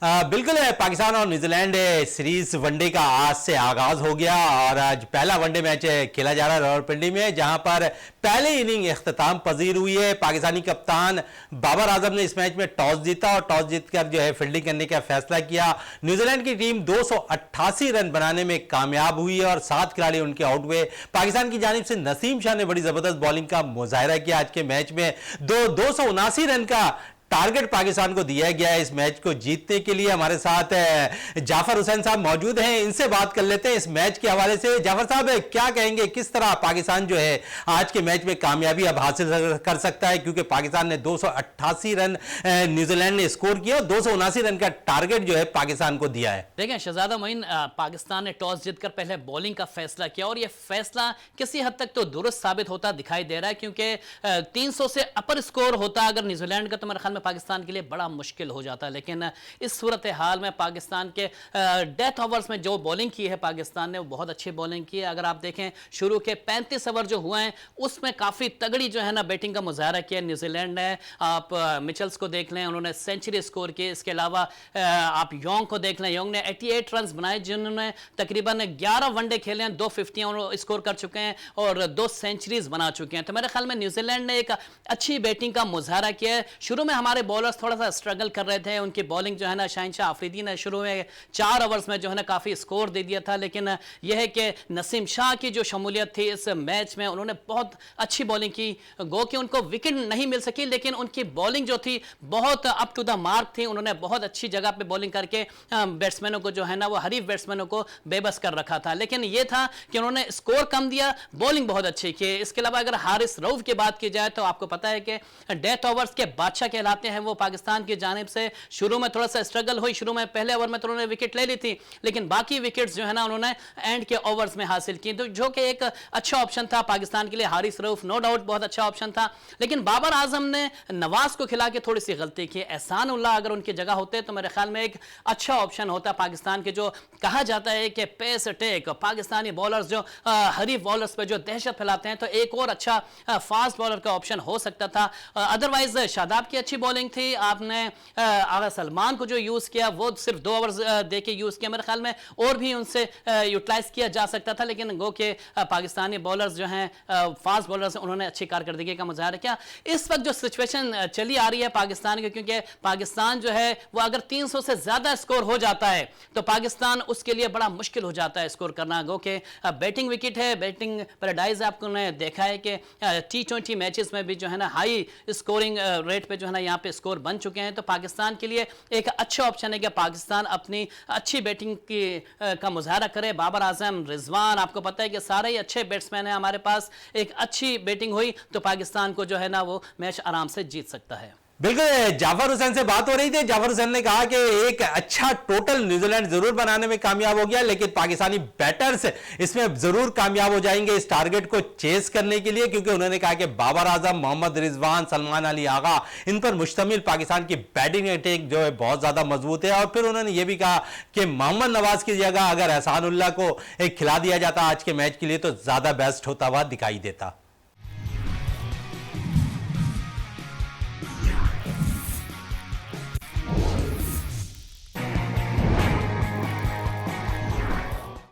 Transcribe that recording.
बिल्कुल है। पाकिस्तान और न्यूजीलैंड सीरीज वनडे का आज से आगाज हो गया और आज पहला वनडे मैच खेला जा रहा है रावलपिंडी में, जहां पर पहले इनिंग इख्तिताम पजीर हुई है। पाकिस्तानी कप्तान बाबर आजम ने इस मैच में टॉस जीता और टॉस जीतकर जो है फील्डिंग करने का फैसला किया। न्यूजीलैंड की टीम 288 रन बनाने में कामयाब हुई है और 7 खिलाड़ी उनके आउट हुए। पाकिस्तान की जानिब से नसीम शाह ने बड़ी जबरदस्त बॉलिंग का मुजाहिरा किया। आज के मैच में 279 रन का टारगेट पाकिस्तान को दिया गया है इस मैच को जीतने के लिए। हमारे साथ जाफर हुसैन साहब मौजूद हैं, इनसे बात कर लेते हैं इस मैच के हवाले से। जाफर साहब, क्या कहेंगे, किस तरह पाकिस्तान जो है आज के मैच में कामयाबी अब हासिल कर सकता है, क्योंकि पाकिस्तान ने 288 रन न्यूजीलैंड ने स्कोर किया, 279 रन का टारगेट जो है पाकिस्तान को दिया है। देखें शहजादा मोइन, पाकिस्तान ने टॉस जीतकर पहले बॉलिंग का फैसला किया और यह फैसला किसी हद तक तो दुरुस्त साबित होता दिखाई दे रहा है, क्योंकि 300 से अपर स्कोर होता अगर न्यूजीलैंड का, तो मेरे ख्याल पाकिस्तान के लिए बड़ा मुश्किल हो जाता है। लेकिन इस सूरत हाल में पाकिस्तान के डेथ ओवर्स में जो बॉलिंग की है पाकिस्तान ने, वो बहुत अच्छी बॉलिंग की है। अगर आप देखें शुरू के 35 ओवर जो हुए हैं उसमें काफ़ी तगड़ी जो है ना बैटिंग का मुजाहरा किया न्यूजीलैंड ने। आप मिचेल्स को देख लें, उन्होंने सेंचुरी स्कोर की। इसके अलावा आप योंग को देख लें, योंग ने 88 रन बनाए, जिन्होंने तकरीबन 11 वनडे खेले हैं, 2 50 स्कोर कर चुके हैं और 2 सेंचुरीज बना चुके हैं। तो मेरे ख्याल में न्यूजीलैंड ने एक अच्छी बैटिंग का मुजाहरा किया है। शुरू में हमारे बॉलर्स थोड़ा सा स्ट्रगल कर रहे थे, उनकी बॉलिंग जो है ना, शहनशाह आफरीदी ने शुरू में 4 ओवर्स में जो है ना काफ़ी स्कोर दे दिया था, लेकिन यह है कि नसीम शाह की जो शमूलियत थी इस मैच में, उन्होंने बहुत अच्छी बॉलिंग की। गो कि उनको विकेट नहीं मिल सकी, लेकिन उनकी बॉलिंग जो थी बहुत अप टू द मार्क थी। उन्होंने बहुत अच्छी जगह पर बॉलिंग करके बैट्समैनों को जो है ना, वो हरीफ बैट्समैनों को बेबस कर रखा था। लेकिन यह था कि उन्होंने स्कोर कम दिया, बॉलिंग बहुत अच्छी की। इसके अलावा अगर हारिस रऊफ की बात की जाए तो आपको पता है कि डेथ ओवर्स के बादशाह कहलाते हैं वो पाकिस्तान की जानिब से। शुरू में थोड़ा सा स्ट्रगल हुई, शुरू में पहले ओवर में तो उन्होंने विकेट ले ली थी, लेकिन बाकी विकेट्स जो है ना उन्होंने एंड के ओवर्स में हासिल की, तो जो कि एक अच्छा ऑप्शन था पाकिस्तान के लिए। हारिस रऊफ नो डाउट बहुत अच्छा ऑप्शन था, लेकिन बाबर आजम ने नवाज को खिला के थोड़ी सी गलती की। एहसान उल्लाह अगर उनकी जगह होते तो मेरे ख्याल में एक अच्छा ऑप्शन होता पाकिस्तान के। जो कहा जाता है कि पेस अटैक, पाकिस्तानी बॉलर्स जो हरीफ बॉलर्स पे जो दहशत फैलाते हैं, तो एक और अच्छा फास्ट बॉलर का ऑप्शन हो सकता था। अदरवाइज शादाब की अच्छी बॉलिंग थी। आपने आगा सलमान को जो यूज़ किया वो सिर्फ 2 ओवर्स दे के यूज़ किया, मेरे ख्याल में और भी उनसे यूटिलाइज किया जा सकता था, लेकिन गो के पाकिस्तानी बॉलर्स जो हैं फास्ट बॉलर्स, उन्होंने अच्छी कारकर्दगी का मुजाहरा किया। इस वक्त जो सिचुएशन चली आ रही है पाकिस्तान की, क्योंकि पाकिस्तान जो है वो अगर 300 से ज़्यादा स्कोर हो जाता है तो पाकिस्तान उसके लिए बड़ा मुश्किल हो जाता है स्कोर करना। गो के बैटिंग विकेट है, बैटिंग पैराडाइज आपको ने देखा है कि T20 मैचेस में भी जो है ना हाई स्कोरिंग रेट पे जो है ना यहाँ पे स्कोर बन चुके हैं। तो पाकिस्तान के लिए एक अच्छा ऑप्शन है कि पाकिस्तान अपनी अच्छी बैटिंग की का मुजाहरा करे। बाबर आजम, रिजवान, आपको पता है कि सारे ही अच्छे बैट्समैन हैं हमारे पास। एक अच्छी बैटिंग हुई तो पाकिस्तान को जो है ना वो मैच आराम से जीत सकता है। बिल्कुल, जाफर हुसैन से बात हो रही थी। जाफर हुसैन ने कहा कि एक अच्छा टोटल न्यूजीलैंड जरूर बनाने में कामयाब हो गया, लेकिन पाकिस्तानी बैटर्स इसमें जरूर कामयाब हो जाएंगे इस टारगेट को चेस करने के लिए, क्योंकि उन्होंने कहा कि बाबर आजम, मोहम्मद रिजवान, सलमान अली आगा, इन पर मुश्तमिल पाकिस्तान की बैटिंग अटैक जो है बहुत ज्यादा मजबूत है। और फिर उन्होंने यह भी कहा कि मोहम्मद नवाज की जगह अगर एहसान उल्लाह को एक खिला दिया जाता आज के मैच के लिए तो ज्यादा बेस्ट होता हुआ दिखाई देता।